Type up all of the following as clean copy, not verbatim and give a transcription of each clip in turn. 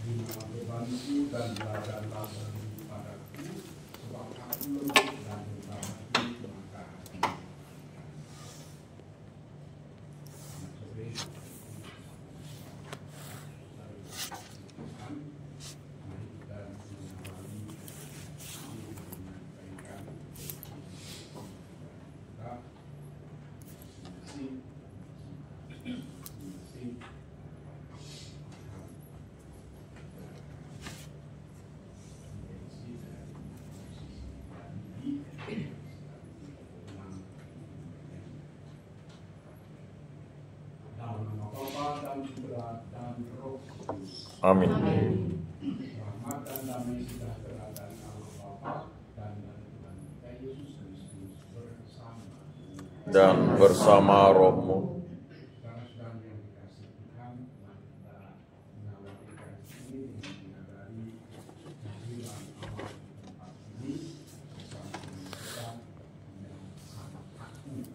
Terimalah bebanku dan belajarlah padaku, sebab aku lemah dan rendah hati, maka hatimu Amin. Rahmat dan damai sejahtera dari Allah Bapa dan dari Tuhan kita Yesus Kristus bersama Dan bersama rohmu. saudara-saudara yang dikasihi Tuhan, mari kita mengawali ibadah ini dengan menyadari kehadiran Allah di tempat ini bersama dengan kita yang sangat agung.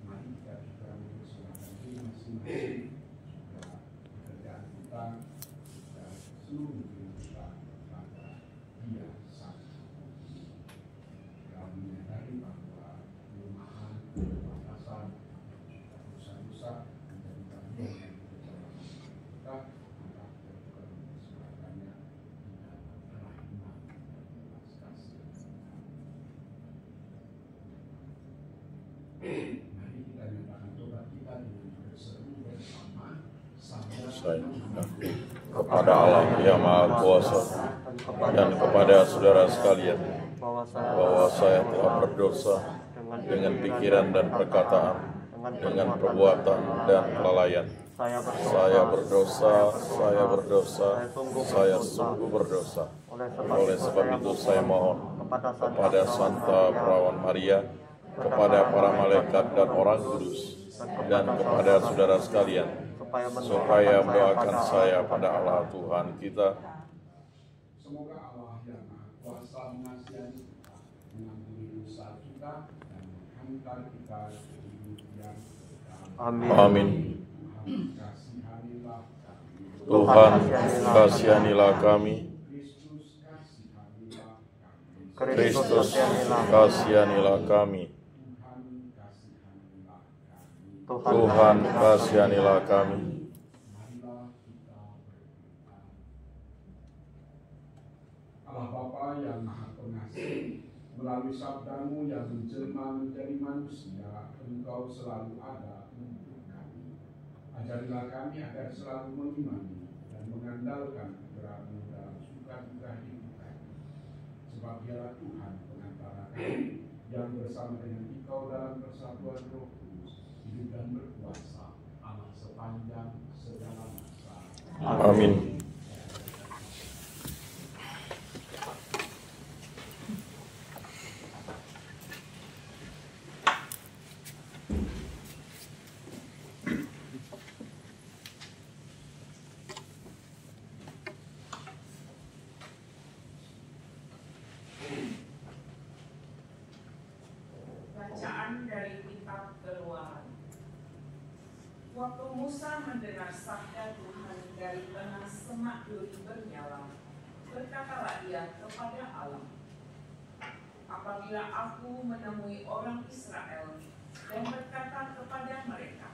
Mari kita juga mempersilakan diri masing-masing juga pekerjaan kita dan seluruh hidup kita pada Dia Sang Penghuni. Kita menyadari bahwa kelemahan, keterbatasan, dosa-dosa menjadi bagian dari perjalanan kita, maka kita juga mempersilakannya di dalam rahmat dan belas kasih. Mari kita nyatakan tobat kita dengan berseru bersama. Saya kepada Allah yang Maha Kuasa dan kepada saudara sekalian bahwa saya telah berdosa dengan pikiran dan perkataan, dengan perbuatan dan kelalaian. Saya berdosa, saya sungguh berdosa. Oleh sebab itu saya mohon kepada Santa Perawan Maria, kepada para malaikat dan orang kudus, dan kepada saudara sekalian, supaya mendoakan saya pada Allah Tuhan kita. Semoga Allah yang Maha Kuasa mengasihi kita, mengampuni dosa kita, dan menghantar kita ke hidup yang kekal. Amin. Tuhan Tuhan kasihanilah kami. kasihanilah kami. Kristus kasihanilah kami. Kristus kasihanilah kami. Tuhan kasihanilah kami. Tuhan kasihanilah kami. Marilah kita berdoa. Allah Bapa yang Maha Pengasih, melalui sabdamu yang menjelma menjadi manusia, Engkau selalu ada untuk kami. Ajarilah kami agar selalu mengimani dan mengandalkan kegeramu dalam suka duka hidup kami. Sebab Dialah Tuhan pengantara kami, yang bersama dengan Engkau dalam persatuan Roh Kudus, hidup dan berkuasa Allah sepanjang segala masa. Amin. Bacaan dari kitab Keluaran. Waktu Musa mendengar sabda Tuhan dari tengah semak duri bernyala, berkatalah ia kepada Allah, apabila aku menemui orang Israel dan berkata kepada mereka,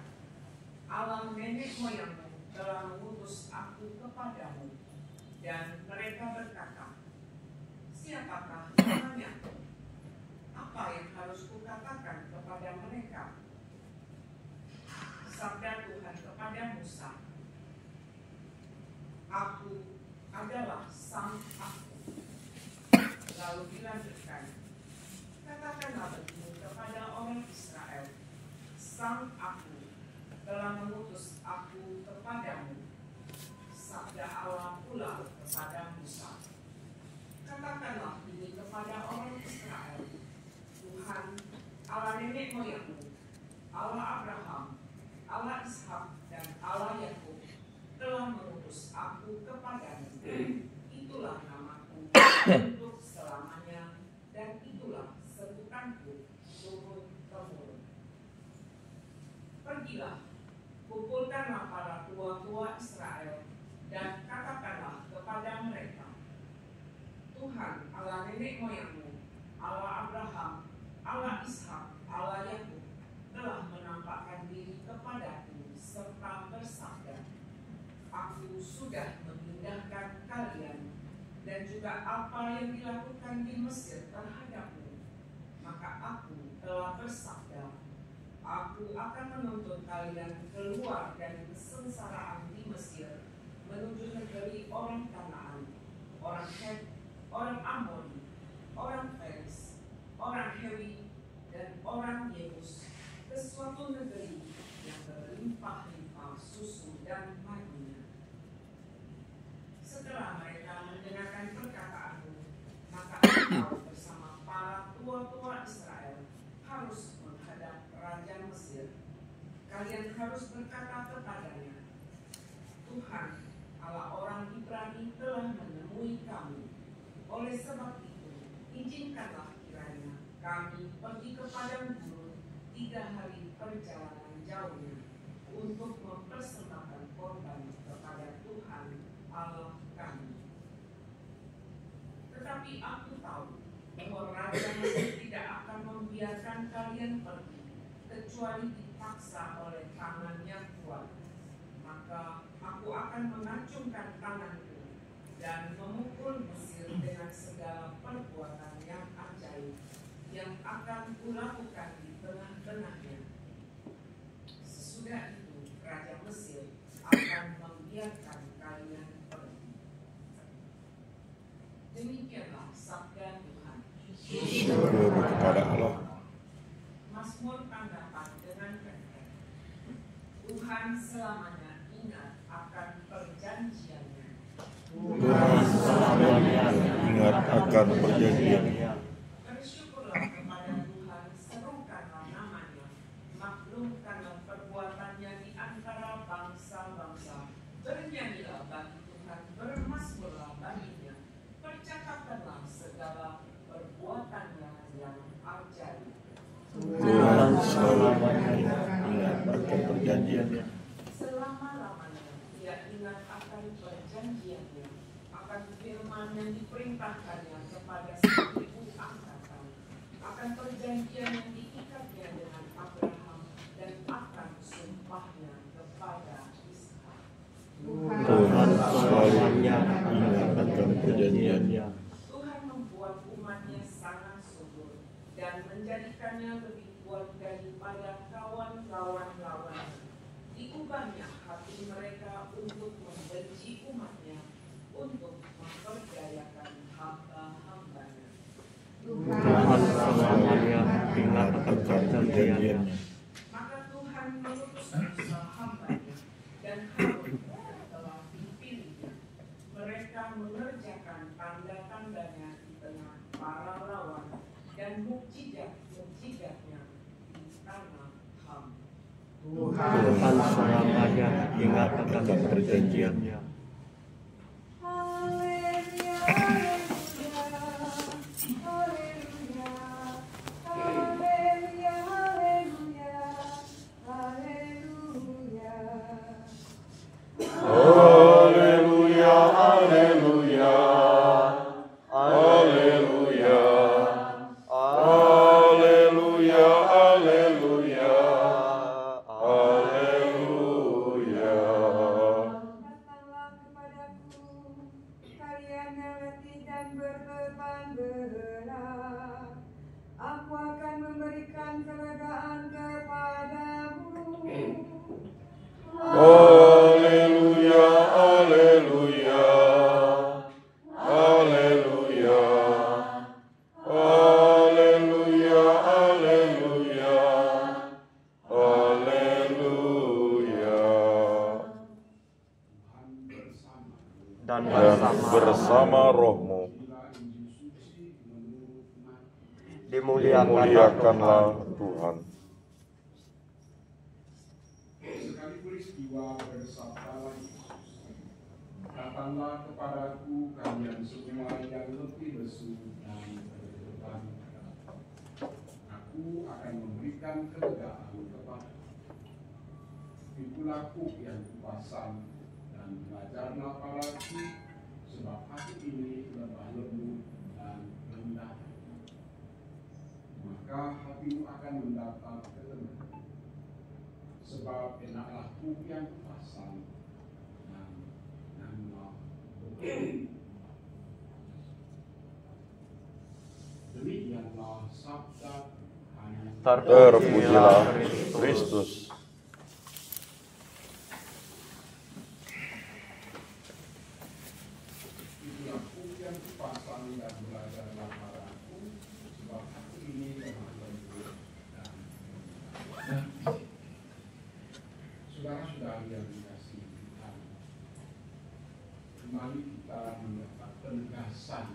Allah nenek moyangmu telah mengutus aku kepadamu, dan mereka berkata, siapakah namanya? Apa yang harus kukatakan kepada mereka? Sabda Tuhan kepada Musa, aku adalah sang aku. Lalu dilanjutkan, katakanlah begini kepada orang Israel, sang aku telah mengutus aku kepadamu. Sabda Allah pula kepada Musa, katakanlah ini kepada orang Israel, Tuhan Allah nenek moyangmu, Allah Abraham, Allah Ishak, dan Allah Yakub telah mengutus aku kepadamu. Itulah namaku untuk selamanya, dan itulah sebutanku turun-temurun. Pergilah, kumpulkanlah para tua-tua Israel, dan katakanlah kepada mereka, Tuhan Allah nenek moyangmu, Allah Abraham, Allah Ishak, Allah Yakub telah menampakkan diri kepadaku serta bersabda, Aku sudah memindahkan kalian dan juga apa yang dilakukan di Mesir terhadapmu. Maka aku telah bersabda, Aku akan menuntun kalian keluar dari kesengsaraan di Mesir menuju negeri orang Kanaan, orang Het, orang Amori, orang Feris, orang Hewi, dan orang Yebus, ke suatu negeri yang berlimpah-limpah susu dan madunya. Setelah mereka mendengarkan perkataanmu, maka engkau bersama para tua-tua Israel harus menghadap Raja Mesir. Kalian harus berkata kepadanya, Tuhan, Allah orang Ibrani telah menemui kami. Oleh sebab itu, izinkanlah kiranya kami pergi ke padang gurun 3 hari perjalanan jauhnya untuk mempersembahkan korban kepada Tuhan Allah kami. Tetapi aku tahu bahwa Raja Mesir tidak akan membiarkan kalian pergi kecuali dipaksa oleh tangan yang kuat. Maka aku akan mengacungkan tanganku dan memukul Mesir dengan segala perbuatan yang ajaib yang akan kulakukan di tengah-tengahnya. Sesudah itu Raja Mesir akan membiarkan kalian pergi. Demikianlah sabda Tuhan. Syukur kepada Allah. Mazmur tanggapan dengan kata, Tuhan selamanya ingat akan perjanjiannya. Tuhan selamanya ingat akan perjanjiannya. Bersyukurlah kepada Tuhan, serukanlah namanya, maklumkanlah perbuatannya di antara bangsa-bangsa. Bernyanyilah bagi Tuhan, bermazmurlah baginya, percakapkanlah segala perbuatannya yang ajaib. Tuhan selamanya ingat akan perjanjiannya. Selama-lamanya Dia ingat akan perjanjiannya, akan firman yang diperintahkannya kepada seribu angkatan, akan perjanjian yang diikatnya dengan Abraham dan akan sumpahnya kepada Ishak. Tuhan selamanya ingat akan perjanjiannya. Tuhan membuat umatnya sangat subur dan menjadikannya lebih kuat daripada kawan-kawan-lawannya. Diubahnya hati mereka untuk membenci umatnya, untuk memperdayakan hamba-hambanya. Tuhan selamanya ingat akan perjanjiannya. Maka Tuhan mengutus Musa hambanya dan Harun yang telah dipilihnya. Mereka mengerjakan tanda-tandanya di tengah para lawan dan mukjizat-mukjizatnya di tanah Ham. Tuhan selamanya ingat akan perjanjiannya. Haleluya, haleluya, haleluya, haleluya, haleluya. Haleluya, haleluya, haleluya, haleluya, haleluya, haleluya. Datanglah kepadaku, kalian yang letih dan berbeban berat. Aku akan memberikan kelegaan kepadamu. Haleluya, haleluya, haleluya, haleluya, haleluya, haleluya. Dan Dan bersama rohmu dimuliakanlah Tuhan. Sekali peristiwa bersabdalah Yesus, datanglah kepadaku kalian semua yang letih lesu dan berbeban berat. Aku akan memberikan kelegaan kepadamu. Pikulah kuk yang kupasang dan belajarlah padaku, sebab hati ini lemah lembut dan rendah. Maka hatimu akan mendapat ketenangan, sebab enaklah buku yang pasang dan nama demikianlah sabda Tuhan. Terpujilah Kristus. Itulah buku yang kupasang dan belajarlah padaku, sebab hati ini lemah lembut dan rendah. Saudara-saudari yang dikasihi Tuhan, kembali kita mendapat penegasan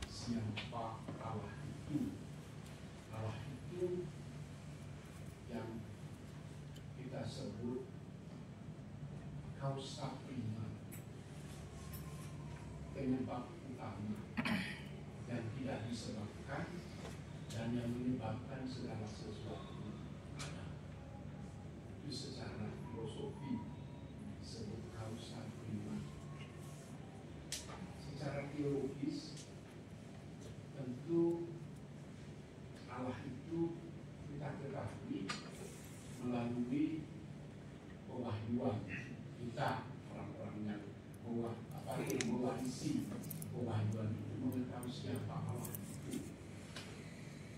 siapa Allah itu. Allah itu yang kita sebut kausa prima, penyebab utama yang tidak disebabkan dan yang menyebabkan segala sesuatu ada. Itu secara filosofi disebut kausa prima. Secara teologis tentu Allah itu kita ketahui melalui pewahyuan kita, orang-orang yang mewarisi pewahyuan itu, mengetahui siapa Allah itu.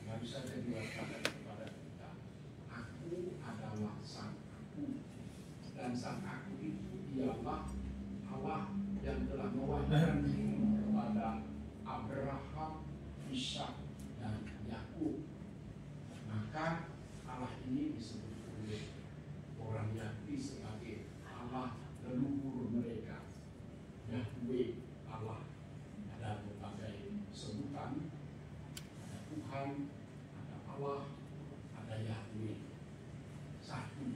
Baru saja diwakilkan kepada kita, aku adalah sang aku, dan sang aku itu ialah Allah yang telah mewahyukan kepada Abraham, Ishak, dan Yakub. Maka Allah ini disebut oleh orang Yahudi sebagai Allah leluhur mereka. Yahweh Allah. Ada berbagai sebutan. Ada Tuhan, ada Allah, ada Yahweh. Satu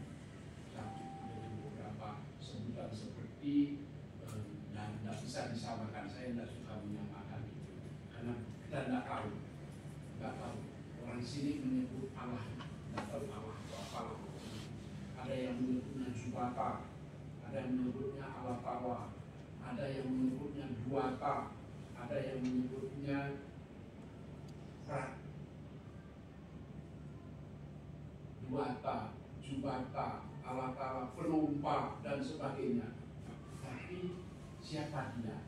dengan beberapa sebutan seperti dan tidak bisa disamakan. Saya tidak suka menyamakan itu karena kita tidak tahu. Orang sini menyebut Allah, tidak tahu Allah itu apa. Ada yang menyebutnya Jubata, ada yang menyebutnya Allah Tawa, ada yang menyebutnya Duata, ada yang menyebutnya Duata, Jubata, Allah Taala, Penumpa, dan sebagainya. Tapi siapa dia?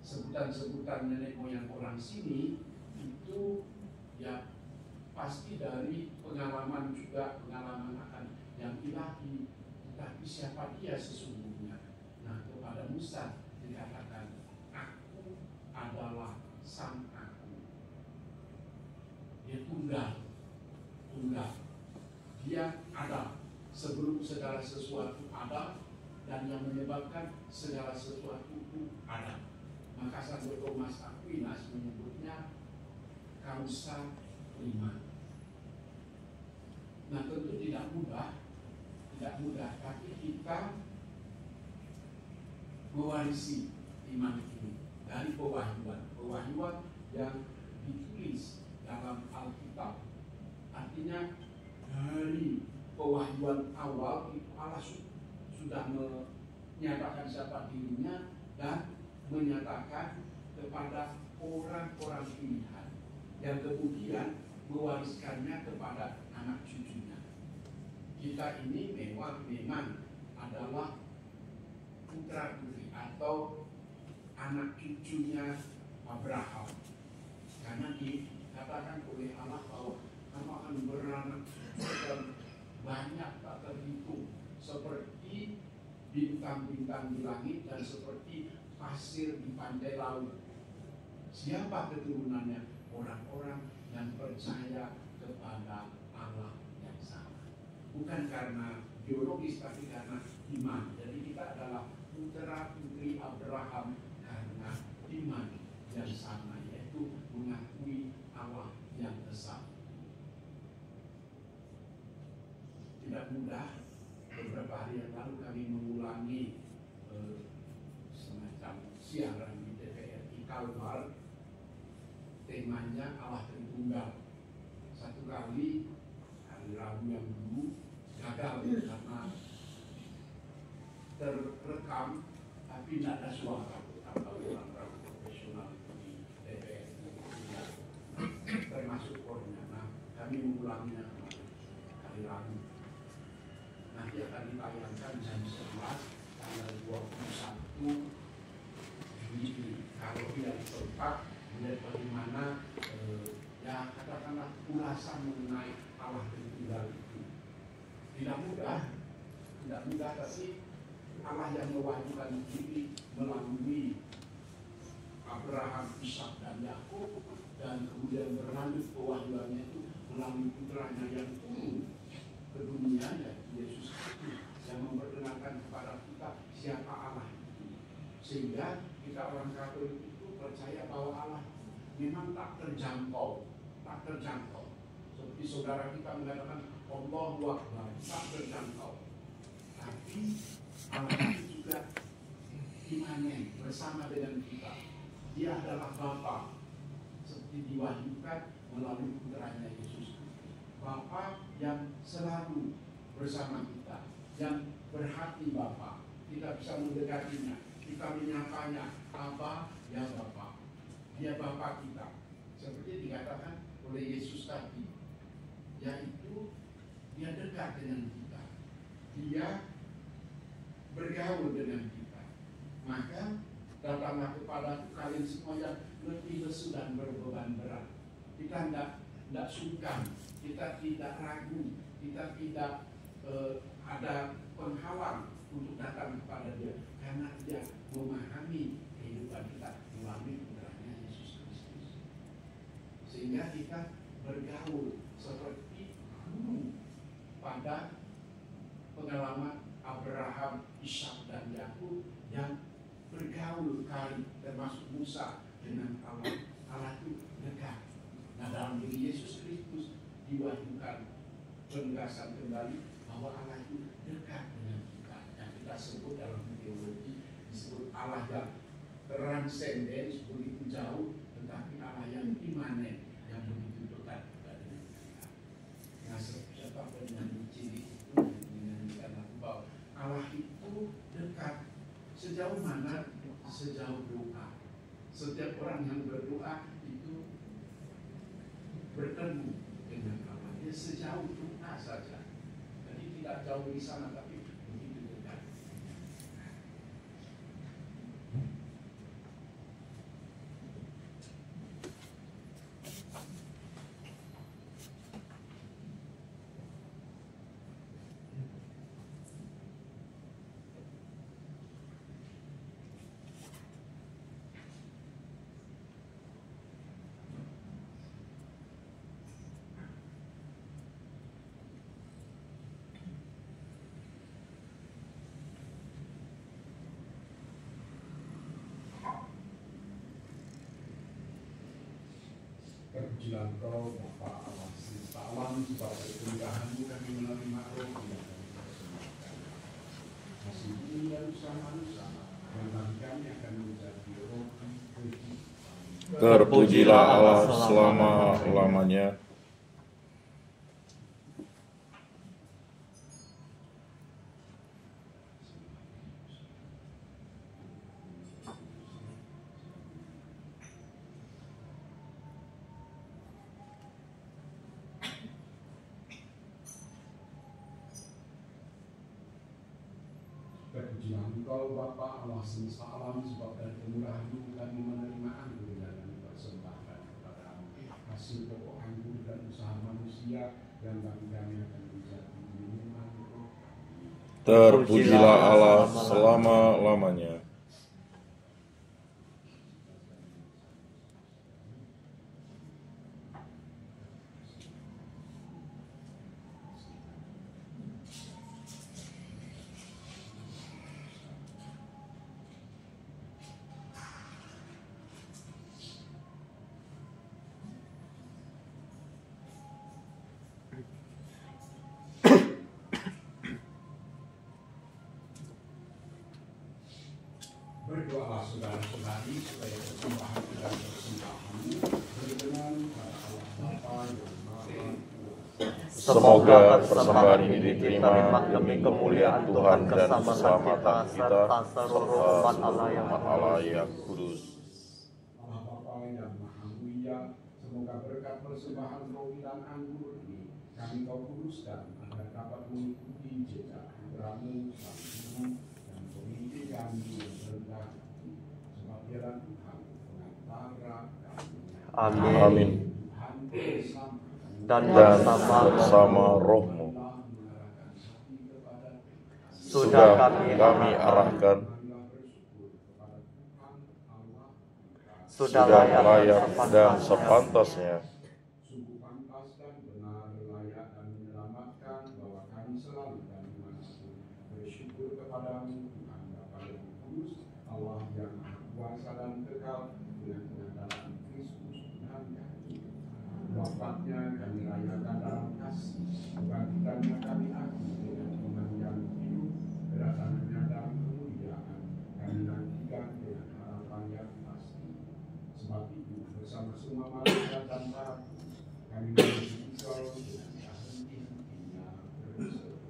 Sebutan-sebutan nenek moyang orang sini itu ya pasti dari pengalaman juga, pengalaman akan yang ilahi. Tetapi siapa dia sesungguhnya? Nah, kepada Musa dikatakan, aku adalah sang aku. Dia tunggal. Dia ada sebelum segala sesuatu ada, dan yang menyebabkan segala sesuatu itu ada. Maka Santo Thomas Aquinas menyebutnya kausa prima. Nah, tentu tidak mudah, tapi kita mewarisi iman ini dari pewahyuan yang ditulis dalam Alkitab. Artinya dari pewahyuan awal itu Allah sudah menyatakan siapa dirinya dan menyatakan kepada orang-orang pilihan yang kemudian mewariskannya kepada anak cucunya. Kita ini memang adalah putra putri atau anak cucunya Abraham, karena dikatakan oleh Allah bahwa kamu akan beranak banyak tak terhitung, seperti bintang-bintang di langit dan seperti pasir di pantai laut. Siapa keturunannya? Orang-orang yang percaya kepada Allah yang sama. Bukan karena biologis, tapi karena iman. Jadi kita adalah putra putri Abraham karena iman yang sama, yaitu mengakui Allah yang esa. Tidak mudah. Beberapa hari yang lalu kami mengulangi semacam siaran di TVRI Kalbar. Temanya Allah Tritunggal. Satu kali hari Rabu yang dulu gagal karena terrekam tapi tidak ada suara orang profesional di DPR termasuk Polnya. Nah, kami mengulanginya kemarin hari Rabu. Nanti akan ditayangkan jam 11 tanggal 21 Juli. Kalau tidak sempat melihat bagaimana ya katakanlah ulasan mengenai Allah Tritunggal itu tidak mudah, tapi Allah yang mewahyukan diri melalui Abraham, Ishak dan Yakub, dan kemudian berlanjut pewahyuannya itu melalui putranya yang turun ke dunia, yaitu Yesus Kristus, yang memperkenalkan kepada kita siapa Allah itu. Sehingga kita orang Katolik itu percaya bahwa Allah memang tak terjangkau. Seperti saudara kita mengatakan Allahu Akbar, tak terjangkau. Tapi Allah itu juga imanen bersama dengan kita. Dia adalah Bapa, seperti diwahyukan melalui putranya Yesus. Bapa yang selalu bersama kita, yang berhati Bapa. Kita bisa mendekatinya, kita menyapanya, Bapa, ya Bapa. Dia Bapa kita. Seperti dikatakan oleh Yesus tadi, yaitu dia dekat dengan kita, dia bergaul dengan kita. Maka datanglah kepada kalian semua yang letih lesu dan berbeban berat. Kita tidak sungkan, kita tidak ragu, kita tidak ada penghalang untuk datang kepada Dia, karena Dia memahami kehidupan kita melalui putranya Yesus Kristus. Sehingga kita bergaul seperti dulu pada pengalaman Abraham, Ishak dan Yakub yang bergaul kali, termasuk Musa dengan Allah. Allah itu dekat. Nah, dalam diri Yesus Kristus diwahyukan penegasan kembali bahwa Allah itu dekat dengan kita. Yang kita sebut dalam teologi disebut Allah yang transenden, begitu jauh, tetapi Allah yang imanen, yang begitu dekat dengan kita. Nah, siapa dengan ciri itu menyanyikan lagu bahwa Allah itu dekat. Sejauh mana? Sejauh doa. Setiap orang yang berdoa itu bertemu dengan Allah. Dia sejauh doa saja. Jadi tidak jauh di sana, tapi begitu dekat. Terpujilah Engkau, Bapa Allah semesta alam, sebab kemudahan-Mu kami menerima roh yang kami persembahkan. Masih ini dan bersama-sama, dan bagi kami akan menjadi roh kehidupan. Terpujilah Allah selama-lamanya. Terpujilah Engkau, Bapa Allah semesta alam, sebab dari kemurahan-Mu kami menerima anggur dan mempersembahkan kepada-Mu hasil pokok anggur dan usaha manusia, dan bagi kami akan menjadi minuman roh. Terpujilah Allah selama-lamanya. Berdoalah saudara-saudari supaya persembahan dan persembahan-Mu berkenan pada Allah Bapa yang Maha Kuasa. Semoga persembahan ini diterima demi kemuliaan Tuhan dan keselamatan kita serta umat Allah yang kudus. Allah Bapa yang Maha Mulia, semoga berkat persembahan roti dan anggur ini kami Kau kuduskan agar dapat mengikuti jejak putramu, Sang Guru dan pemimpin kami yang rendah hati, sebab Dialah Tuhan pengantara kami. Amin. Tuhan bersama dan bersama rohmu sudah kami arahkan, sudah layak dan sepantasnya. sungguh pantas dan benar, layak dan menyelamatkan, bahwa kami selalu dan dimanapun bersyukur kepadamu, Tuhan Bapa yang kudus, Allah yang maha kuasa dan kekal, dengan pengantaran Kristus Tuhan kami. Wafatnya kami rayakan dalam kasih, kebangkitannya kami akui dengan iman yang hidup, kedatangannya dalam kemuliaan kami nantikan dengan harapan yang pasti. Sebab itu bersama semua malaikat dan para kudus kami memuji Engkau dengan henti-hentinya berseru.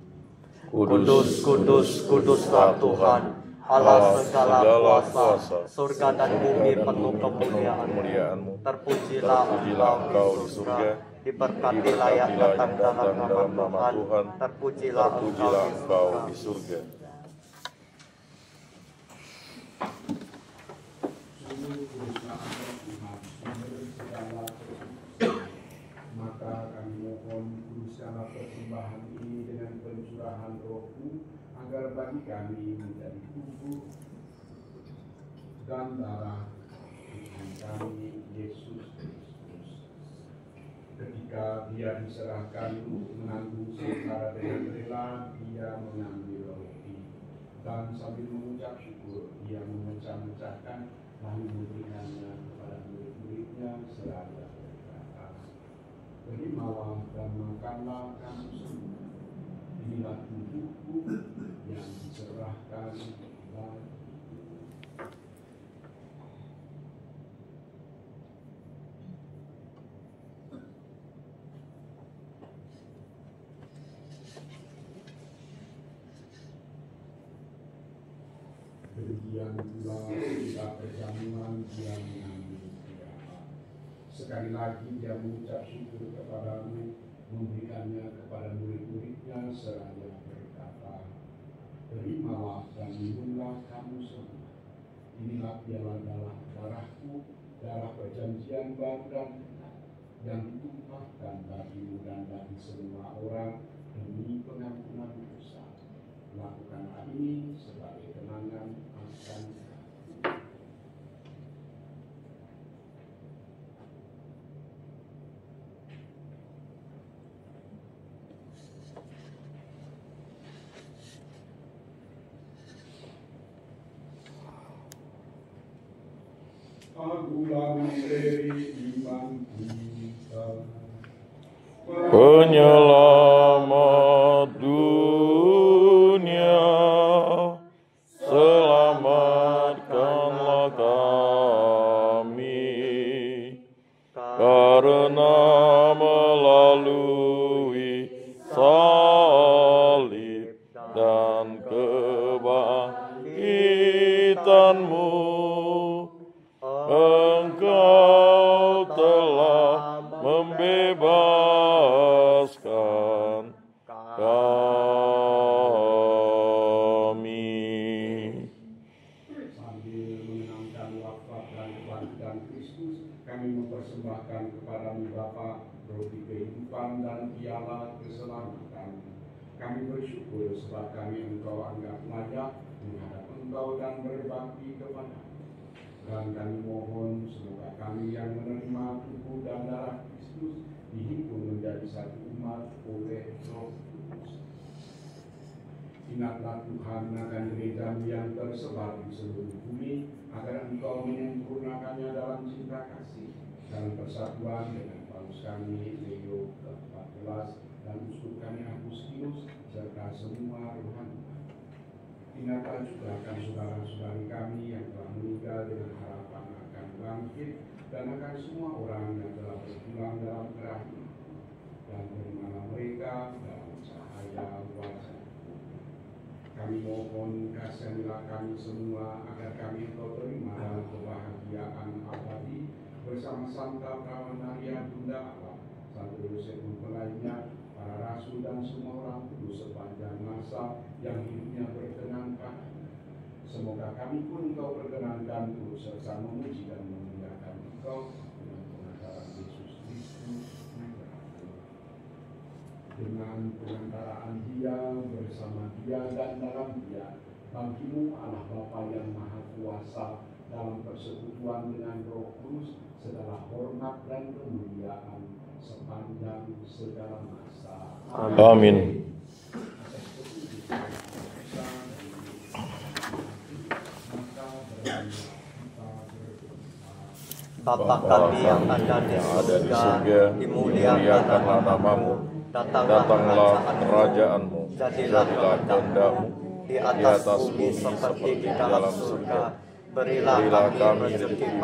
Kudus, kudus, kuduslah Tuhan, Allah segala kuasa, surga dan bumi penuh kemuliaan-Mu. Terpujilah Engkau di surga, diberkatilah yang datang dalam nama Tuhan, terpujilah Engkau di surga. Sungguh kuduslah Engkau Tuhan, sumber segala kesucian. Maka kami mohon kuduskanlah persembahan ini dengan pencurahan Roh-Mu, agar bagi kami menjadi tubuh dan darah Tuhan kami Yesus Kristus. Ketika Dia diserahkan untuk menanggung sengsara dengan rela, Dia mengambil roti dan sambil mengucap syukur Dia memecah-mecahkan lalu memberikannya kepada murid-muridnya seraya berkata, "Terimalah dan makanlah kamu semua. Inilah tubuhku yang diserahkan bagi." Demikian pula kita perjamuan Dia mengambil piala. Sekali lagi Dia mengucap syukur kepadamu, memberikannya kepada murid-muridnya seraya berkata, "Terimalah dan minumlah kamu semua. Inilah piala darahku, darah perjanjian baru dan kekal, yang ditumpahkan bagimu dan bagi semua orang demi pengampunan dosa. Lakukanlah ini sebagai kenangan akan kami." Akulah misteri iman kita, Penyelamat dunia, selamatkanlah kami, karena melalui salib dan kebangkitan-Mu, Engkau telah membebaskan kami. sambil mengenangkan wafat dan kebangkitan Kristus, kami mempersembahkan kepadamu Bapa roti kehidupan dan piala keselamatan. Kami bersyukur sebab kami Engkau anggap layak menghadap Engkau dan berbakti kepadamu. Dan kami mohon semoga kami yang menerima tubuh dan darah Kristus dihimpun menjadi satu umat oleh Roh Kudus. Ingatlah Tuhan akan gereja-Mu yang tersebar di seluruh bumi, agar Engkau menyempurnakannya dalam cinta kasih, dalam persatuan dengan Paus kami Leo ke-14 dan uskup kami Agustinus serta semua rohani. Ingatlah juga akan saudara-saudari kami yang telah meninggal dengan harapan akan bangkit, dan akan semua orang yang telah berpulang dalam kerajaan. dan berimanlah mereka dalam cahaya wajah. Kami mohon kasihanilah kami semua agar kami Engkau terima dalam kebahagiaan abadi bersama Santa Perawan Maria Bunda Allah, Santo Yosef mempelainya, para rasul dan semua orang kudus sepanjang masa yang hidupnya berkenankan. Semoga kami pun Engkau perkenankan turut serta memuji dan memuliakan Engkau dengan pengantaran Yesus Kristus. Dengan pengantaraan Dia, bersama Dia dan dalam Dia, bagimu Allah Bapa yang Maha Kuasa, dalam persekutuan dengan Roh Kudus, segala hormat dan kemuliaan sepanjang segala masa. Amin. Bapa kami yang ada di surga, dimuliakanlah namamu, datanglah kerajaan-Mu, jadilah kehendak-Mu di atas bumi seperti di dalam surga. Berilah kami rezeki